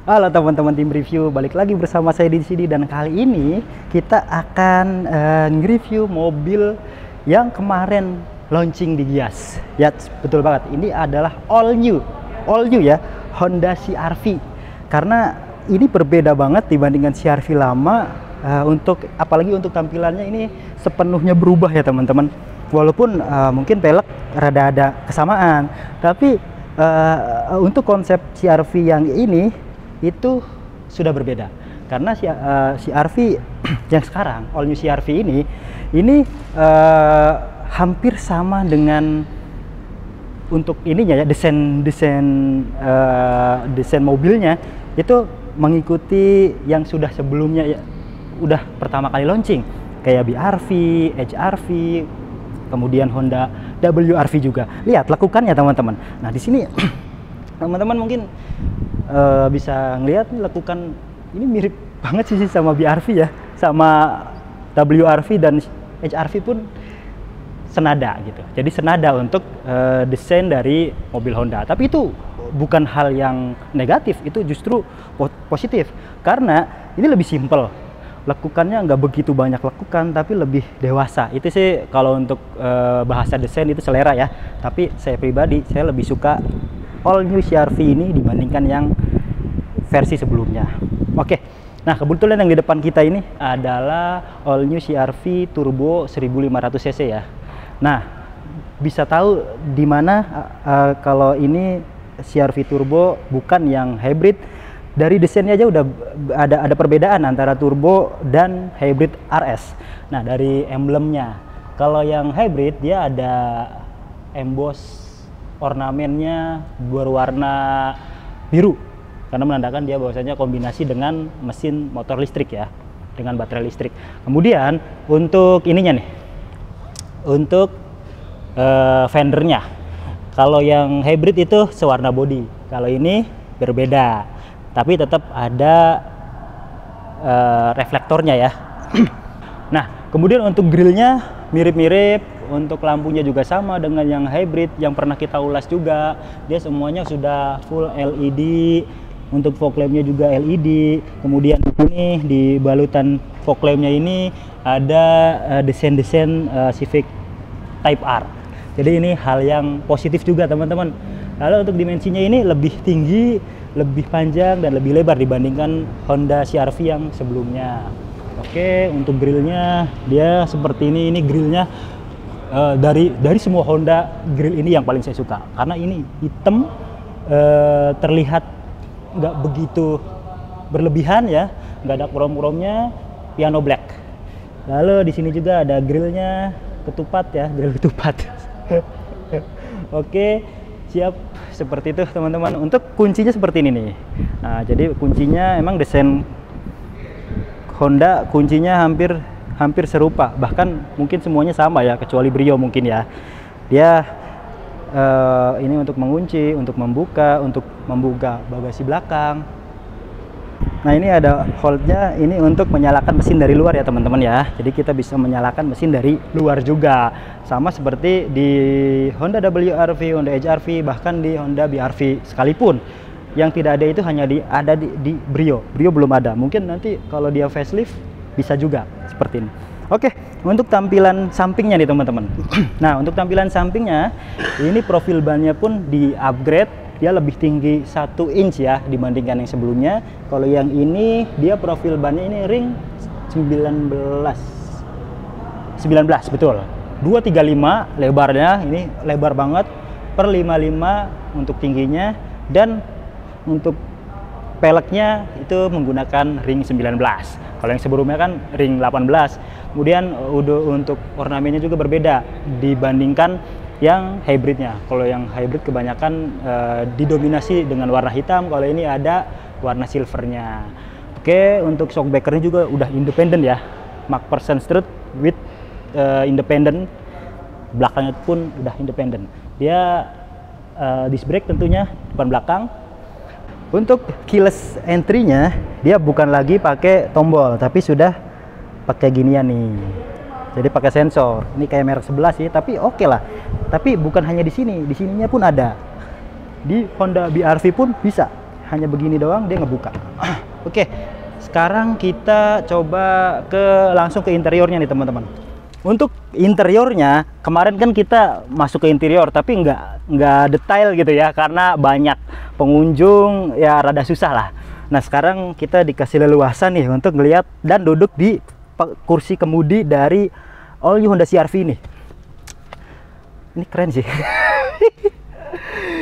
Halo teman-teman tim review, balik lagi bersama saya di sini dan kali ini kita akan nge-review mobil yang kemarin launching di Gias. Ya, betul banget. Ini adalah all new ya, Honda CR-V. Karena ini berbeda banget dibandingkan CR-V lama, apalagi untuk tampilannya ini sepenuhnya berubah ya teman-teman. Walaupun mungkin pelek rada ada kesamaan, tapi untuk konsep CR-V yang ini itu sudah berbeda karena CR-V yang sekarang all new CR-V ini hampir sama dengan untuk ininya ya, desain mobilnya itu mengikuti yang sudah sebelumnya ya, udah pertama kali launching kayak BR-V, HR-V, kemudian Honda WR-V juga. Lihat lekukannya teman-teman. Nah di sini teman-teman mungkin bisa ngelihat nih lekukan ini mirip banget sih sama BR-V ya, sama WR-V dan HR-V pun senada gitu. Jadi senada untuk desain dari mobil Honda. Tapi itu bukan hal yang negatif, itu justru positif karena ini lebih simple. Lekukannya nggak begitu banyak lekukan tapi lebih dewasa. Itu sih kalau untuk bahasa desain itu selera ya. Tapi saya pribadi saya lebih suka all new CR-V ini dibandingkan yang versi sebelumnya. Oke, nah kebetulan yang di depan kita ini adalah all new CR-V turbo 1500 cc ya. Nah, bisa tahu di mana kalau ini CR-V turbo bukan yang hybrid. Dari desainnya aja udah ada perbedaan antara turbo dan hybrid RS. Nah, dari emblemnya, kalau yang hybrid dia ada emboss ornamennya berwarna biru karena menandakan dia bahwasanya kombinasi dengan mesin motor listrik ya, dengan baterai listrik. Kemudian untuk ininya nih, untuk fendernya, kalau yang hybrid itu sewarna body, kalau ini berbeda tapi tetap ada reflektornya ya. Nah kemudian untuk grillnya mirip-mirip, untuk lampunya juga sama dengan yang hybrid yang pernah kita ulas juga. Dia semuanya sudah full LED, untuk fog lampnya juga LED. Kemudian ini di balutan fog lampnya ini ada desain-desain Civic Type R. Jadi ini hal yang positif juga teman-teman. Lalu untuk dimensinya ini lebih tinggi, lebih panjang dan lebih lebar dibandingkan Honda CR-V yang sebelumnya. Oke, untuk grillnya dia seperti ini grillnya dari semua Honda, grill ini yang paling saya suka karena ini hitam, terlihat nggak begitu berlebihan ya, nggak ada krom-kromnya, piano black. Lalu di sini juga ada grillnya ketupat ya, grill ketupat. Oke, siap, seperti itu teman-teman. Untuk kuncinya seperti ini nih. Nah jadi kuncinya emang desain Honda, kuncinya hampir serupa, bahkan mungkin semuanya sama ya kecuali Brio mungkin ya. Dia ini untuk mengunci, untuk membuka bagasi belakang. Nah ini ada holdnya, ini untuk menyalakan mesin dari luar ya teman-teman ya. Jadi kita bisa menyalakan mesin dari luar juga, sama seperti di Honda WR-V, Honda HR-V, bahkan di Honda BR-V sekalipun. Yang tidak ada itu hanya ada di Brio. Brio belum ada, mungkin nanti kalau dia facelift bisa juga seperti ini. Oke, untuk tampilan sampingnya nih teman-teman. Nah untuk tampilan sampingnya ini profil bannya pun di upgrade, dia lebih tinggi 1 inch ya dibandingkan yang sebelumnya. Kalau yang ini dia profil bannya ini ring 19 betul, 235 lebarnya, ini lebar banget, per 55 untuk tingginya, dan untuk peleknya itu menggunakan ring 19. Kalau yang sebelumnya kan ring 18. Kemudian untuk ornamennya juga berbeda dibandingkan yang hybridnya. Kalau yang hybrid kebanyakan didominasi dengan warna hitam, kalau ini ada warna silvernya. Oke, untuk shockbreakernya juga udah independen ya, MacPherson strut with independent, belakangnya pun udah independen. Dia disc brake tentunya depan belakang. Untuk keyless entry-nya dia bukan lagi pakai tombol tapi sudah pakai ginian nih. Jadi pakai sensor. Ini kayak merek sebelah sih, tapi oke lah. Tapi bukan hanya di sini, di sininya pun ada. Di Honda BR-V pun bisa. hanya begini doang dia ngebuka. Oke, sekarang kita coba langsung ke interiornya nih teman-teman. Untuk interiornya, kemarin kan kita masuk ke interior tapi nggak detail gitu ya, karena banyak pengunjung ya, rada susah lah. Nah sekarang kita dikasih leluasan nih untuk ngeliat dan duduk di kursi kemudi dari all new Honda CR-V ini. Ini keren sih.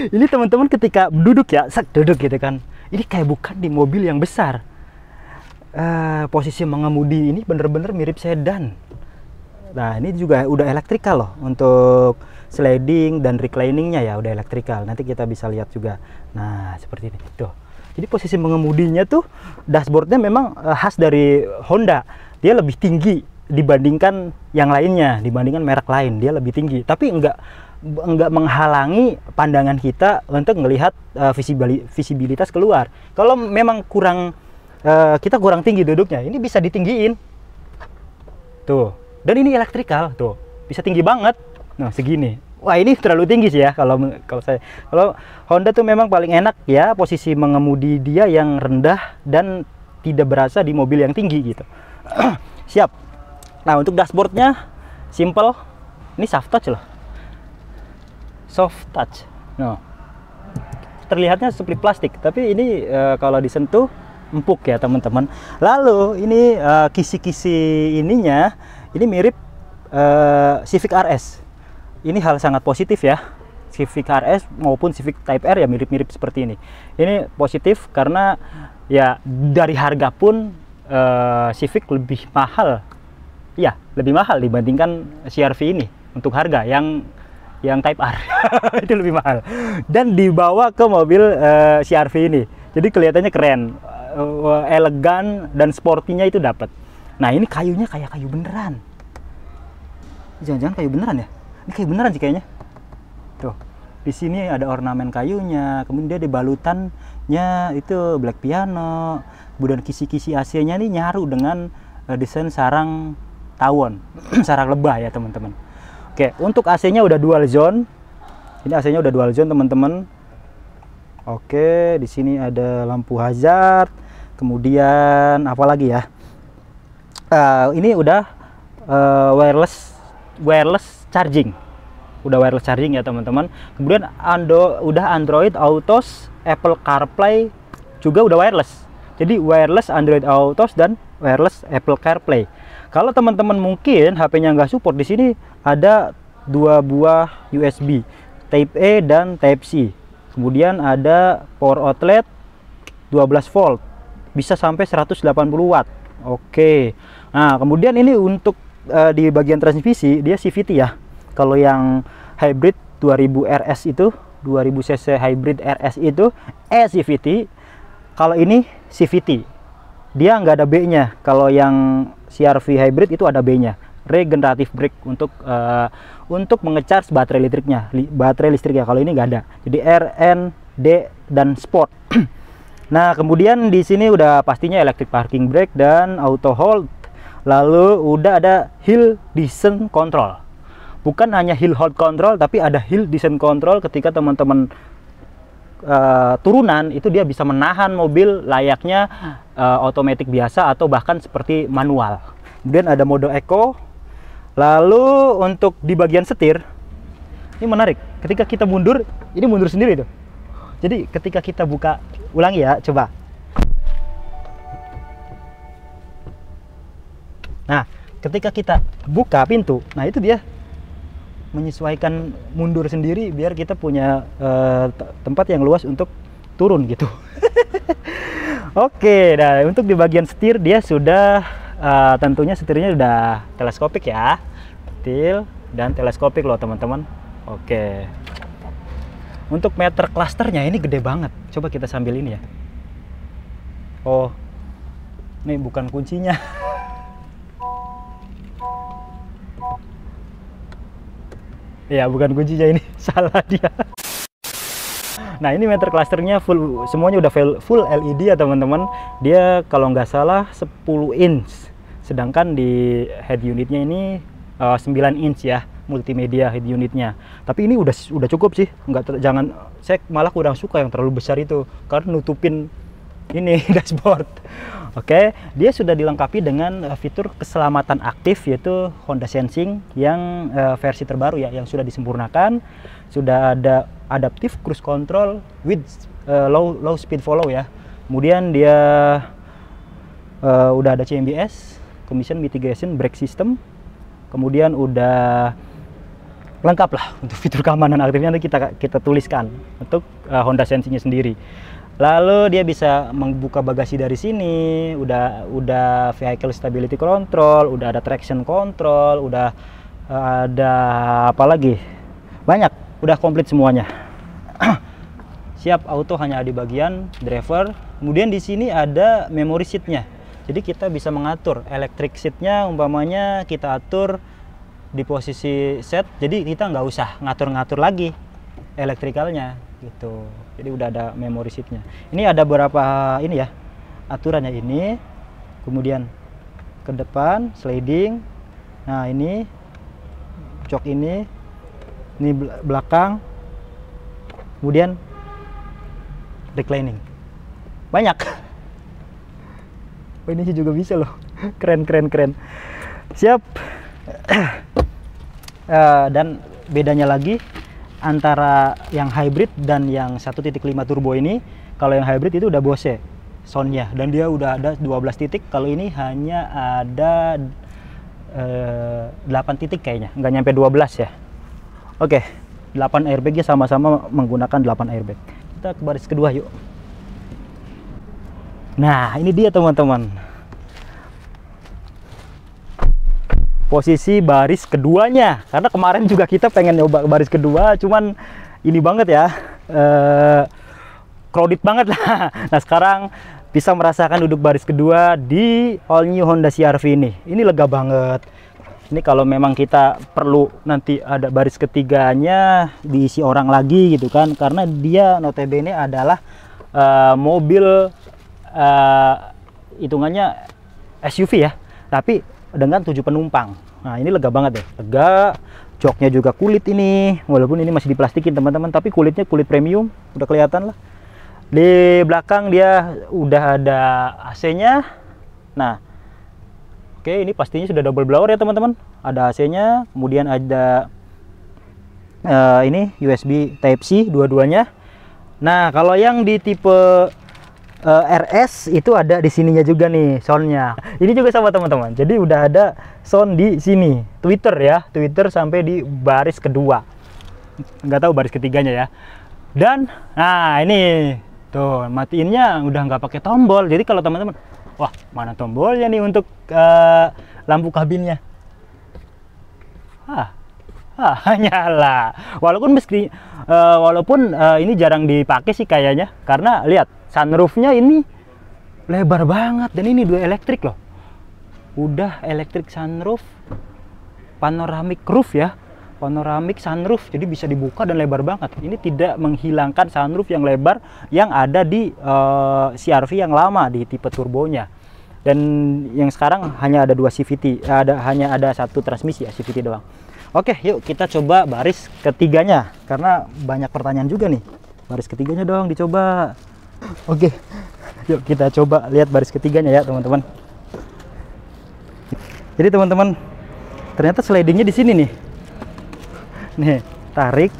Ini teman-teman ketika duduk ya, duduk gitu kan, ini kayak bukan di mobil yang besar. Posisi mengemudi ini bener-bener mirip sedan. Nah ini juga udah elektrikal loh, untuk sliding dan recliningnya ya udah elektrikal. Nanti kita bisa lihat juga. Nah seperti ini tuh. Jadi posisi mengemudinya tuh, dashboardnya memang khas dari Honda. Dia lebih tinggi dibandingkan yang lainnya, dibandingkan merek lain. Dia lebih tinggi, tapi enggak menghalangi pandangan kita untuk melihat visibilitas keluar. Kalau memang kita kurang tinggi duduknya, ini bisa ditinggiin tuh. Dan ini elektrikal tuh, bisa tinggi banget. Nah segini. Wah ini terlalu tinggi sih ya kalau Honda tuh memang paling enak ya posisi mengemudi dia yang rendah dan tidak berasa di mobil yang tinggi gitu. Siap. Nah untuk dashboardnya simple, ini soft touch loh, soft touch. No, terlihatnya seperti plastik, tapi ini kalau disentuh empuk ya teman-teman. Lalu ini kisi-kisi ininya, ini mirip Civic RS. Ini hal sangat positif ya. Civic RS maupun Civic Type R ya mirip-mirip seperti ini. Ini positif karena ya dari harga pun Civic lebih mahal. Ya, lebih mahal dibandingkan CR-V ini untuk harga yang Type R. Itu lebih mahal. Dan dibawa ke mobil CR-V ini. Jadi kelihatannya keren, elegan dan sportinya itu dapat. Nah, ini kayunya kayak kayu beneran. Jangan-jangan kayu beneran ya? Ini kayu beneran sih kayaknya. Tuh. Di sini ada ornamen kayunya, kemudian dia dibalutannya itu black piano, kemudian kisi-kisi AC-nya ini nyaru dengan desain sarang tawon, sarang lebah ya teman-teman. Oke, untuk AC-nya udah dual zone. Ini AC-nya udah dual zone teman-teman. Oke, di sini ada lampu hazard, kemudian apa lagi ya? Ini udah wireless charging. Udah wireless charging ya teman-teman. Kemudian udah Android Auto, Apple CarPlay juga udah wireless. Jadi wireless Android Auto dan wireless Apple CarPlay. Kalau teman-teman mungkin HP-nya nggak support, di sini ada 2 buah USB, Type A dan Type C. Kemudian ada power outlet 12 volt, bisa sampai 180 watt. Oke. Nah, kemudian ini untuk di bagian transmisi dia CVT ya. Kalau yang hybrid 2000 RS itu, 2000 cc hybrid RS itu CVT. Kalau ini CVT, dia nggak ada B-nya. Kalau yang CR-V hybrid itu ada B-nya, regenerative brake untuk mengecharge baterai listriknya. Kalau ini nggak ada. Jadi R, N, D dan Sport. Nah, kemudian di sini udah pastinya electric parking brake dan auto hold. Lalu udah ada hill descent control. Bukan hanya hill hold control, tapi ada hill descent control ketika teman-teman turunan itu dia bisa menahan mobil layaknya otomatis biasa atau bahkan seperti manual. Kemudian ada mode eco. Lalu untuk di bagian setir ini menarik, ketika kita mundur ini mundur sendiri tuh. Jadi ketika kita buka, ulangi ya, coba. Nah ketika kita buka pintu, nah itu dia menyesuaikan mundur sendiri biar kita punya tempat yang luas untuk turun gitu. Oke, nah untuk di bagian setir dia sudah tentunya setirnya udah teleskopik ya, detail dan teleskopik loh teman-teman. Oke, untuk meter clusternya ini gede banget. Coba kita sambil ini ya. Oh, ini bukan kuncinya. Ya bukan kuncinya, ini salah dia. Nah ini meter clusternya full, semuanya udah full LED ya teman-teman. Dia kalau nggak salah 10 inch, sedangkan di head unitnya ini 9 inch ya. multimedia head unitnya. Tapi ini udah cukup sih, jangan, saya malah kurang suka yang terlalu besar itu karena nutupin ini dashboard. Oke, dia sudah dilengkapi dengan fitur keselamatan aktif, yaitu Honda Sensing yang versi terbaru ya, yang sudah disempurnakan. Sudah ada adaptive cruise control with low speed follow ya. Kemudian dia udah ada CMBS, Collision Mitigation Brake System. Kemudian udah lengkap lah untuk fitur keamanan aktifnya, nanti kita tuliskan untuk Honda Sensing-nya sendiri. Lalu dia bisa membuka bagasi dari sini, udah vehicle stability control, udah ada traction control, udah ada apa lagi? Banyak, udah komplit semuanya. Siap auto hanya di bagian driver. Kemudian di sini ada memory seat-nya. Jadi kita bisa mengatur electric seat-nya, umpamanya kita atur di posisi set, jadi kita nggak usah ngatur-ngatur lagi elektrikalnya gitu. Jadi udah ada memory seat-nya. Ini ada beberapa ini ya aturannya ini. Kemudian ke depan sliding. Nah ini jok ini belakang. Kemudian reclining. Banyak. Oh, ini sih juga bisa loh. Keren. Siap. Dan bedanya lagi antara yang hybrid dan yang 1.5 turbo ini, kalau yang hybrid itu udah Bose soundnya dan dia udah ada 12 titik. Kalau ini hanya ada 8 titik kayaknya, nggak nyampe 12 ya. Oke, 8 airbagnya sama-sama menggunakan 8 airbag. Kita ke baris kedua yuk. Nah ini dia teman-teman, posisi baris keduanya, karena kemarin juga kita pengen nyoba baris kedua, cuman ini banget ya, crowded banget lah. Nah sekarang bisa merasakan duduk baris kedua di all new Honda CR-V ini. Ini lega banget. Ini kalau memang kita perlu nanti ada baris ketiganya diisi orang lagi gitu kan, karena dia notabene adalah mobil hitungannya SUV ya, tapi dengan 7 penumpang. Nah ini lega banget deh, lega. Joknya juga kulit ini, walaupun ini masih diplastikin teman-teman, tapi kulitnya kulit premium, udah kelihatan lah. Di belakang dia udah ada AC-nya. Nah oke, ini pastinya sudah double blower ya teman-teman, ada AC-nya. Kemudian ada ini USB Type C dua-duanya. Nah kalau yang di tipe RS itu ada di sininya juga nih soundnya. Ini juga sama teman-teman. Jadi udah ada sound di sini. Twitter ya, Twitter sampai di baris kedua. Nggak tahu baris ketiganya ya. Dan nah ini tuh matiinnya udah nggak pakai tombol. Jadi kalau teman-teman, wah mana tombolnya nih untuk lampu kabinnya? Nyala. Walaupun ini jarang dipakai sih kayaknya, karena lihat sunroofnya ini lebar banget, dan ini dua elektrik loh. Udah elektrik sunroof, panoramic roof ya, panoramic sunroof, jadi bisa dibuka dan lebar banget. Ini tidak menghilangkan sunroof yang lebar yang ada di CR-V yang lama di tipe turbonya. Dan yang sekarang hanya ada 2 CVT, hanya ada 1 transmisi ya, CVT doang. Oke, yuk kita coba baris ketiganya, karena banyak pertanyaan juga nih. Baris ketiganya dong dicoba. Oke, yuk kita coba lihat baris ketiganya ya teman-teman. Jadi teman-teman, ternyata slidingnya di sini nih. Nih, tarik.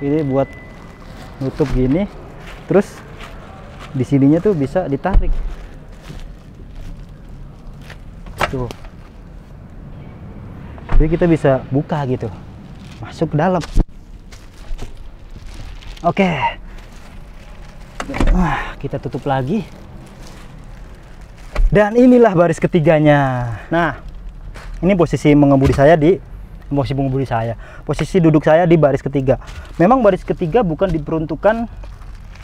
Ini buat nutup gini. Terus di sininya tuh bisa ditarik. Tuh. Jadi kita bisa buka gitu, masuk ke dalam. Oke. Kita tutup lagi. Dan inilah baris ketiganya. Nah, ini posisi mengemudi saya posisi duduk saya di baris ketiga. Memang baris ketiga bukan diperuntukkan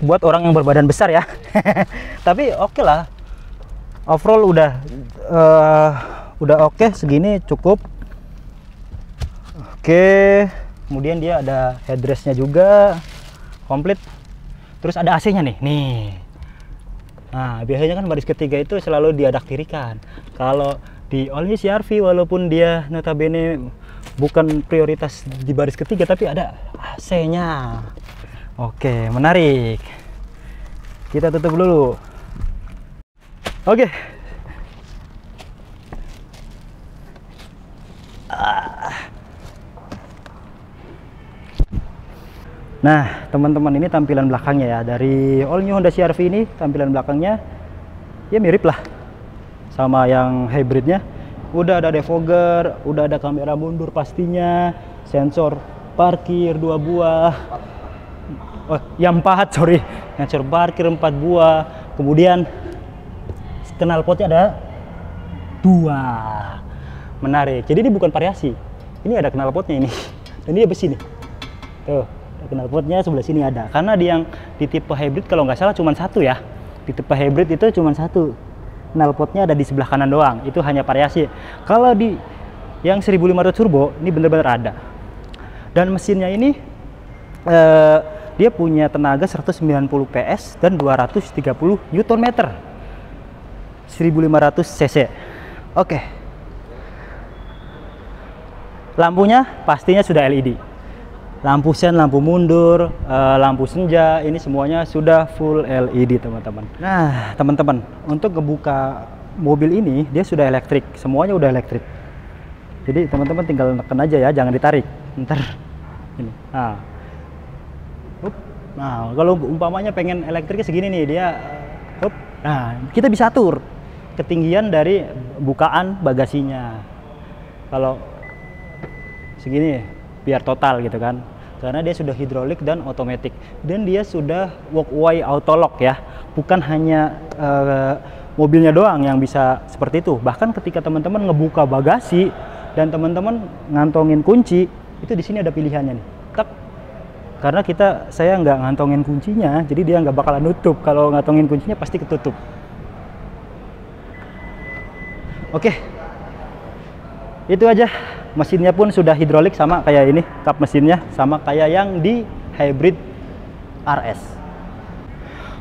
buat orang yang berbadan besar ya. Tapi oke lah. Overall udah oke, segini cukup. Oke. Kemudian dia ada headrestnya juga komplit. Terus ada AC-nya nih. Nah, biasanya kan baris ketiga itu selalu diadak tirikan. Kalau di all new CR-V, walaupun dia notabene bukan prioritas di baris ketiga, tapi ada AC-nya. Oke, menarik. Kita tutup dulu. Oke. Nah, teman-teman, ini tampilan belakangnya ya. Dari all new Honda CR-V ini, tampilan belakangnya ya mirip lah sama yang hybridnya. Udah ada defogger, udah ada kamera mundur pastinya, sensor parkir 2 buah. Oh, yang 4, sorry. Sensor parkir 4 buah. Kemudian knalpotnya ada 2. Menarik. Jadi ini bukan variasi. Ini ada knalpotnya ini. Dan ini besi nih. Tuh. Knalpotnya sebelah sini ada, karena di tipe hybrid kalau nggak salah cuma 1 ya. Di tipe hybrid itu cuma 1 knalpotnya, ada di sebelah kanan doang. Itu hanya variasi. Kalau di yang 1500 turbo ini bener-bener ada. Dan mesinnya ini dia punya tenaga 190 PS dan 230 Nm, 1500 cc. Oke. Lampunya pastinya sudah LED. Lampu sen, lampu mundur, lampu senja, ini semuanya sudah full LED, teman-teman. Nah, teman-teman, untuk ngebuka mobil ini dia sudah elektrik, semuanya udah elektrik. Jadi teman-teman tinggal neken aja ya, jangan ditarik. Ntar ini. Nah, kalau umpamanya pengen elektriknya segini nih, dia nah, kita bisa atur ketinggian dari bukaan bagasinya. Kalau segini biar total gitu kan, karena dia sudah hidrolik dan otomatis, dan dia sudah walkway auto lock ya, bukan hanya mobilnya doang yang bisa seperti itu. Bahkan ketika teman-teman ngebuka bagasi dan teman-teman ngantongin kunci, itu di sini ada pilihannya nih, tak, karena saya nggak ngantongin kuncinya, jadi dia nggak bakalan nutup. Kalau ngantongin kuncinya pasti ketutup. Oke, itu aja. Mesinnya pun sudah hidrolik sama kayak ini, kap mesinnya sama kayak yang di hybrid RS.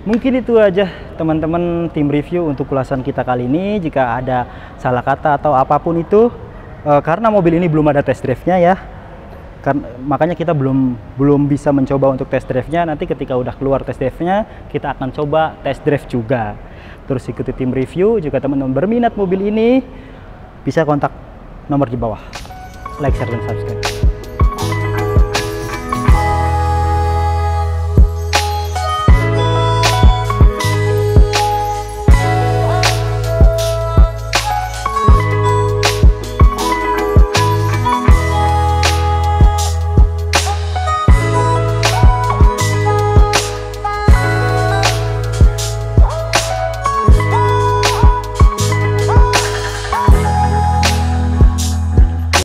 Mungkin itu aja teman-teman, tim review untuk ulasan kita kali ini. Jika ada salah kata atau apapun itu, karena mobil ini belum ada test drive-nya ya, makanya kita belum bisa mencoba untuk test drive-nya. Nanti ketika udah keluar test drive-nya, kita akan coba test drive juga. Terus ikuti tim review. Jika teman-teman berminat mobil ini, bisa kontak nomor di bawah. Like, share, dan subscribe.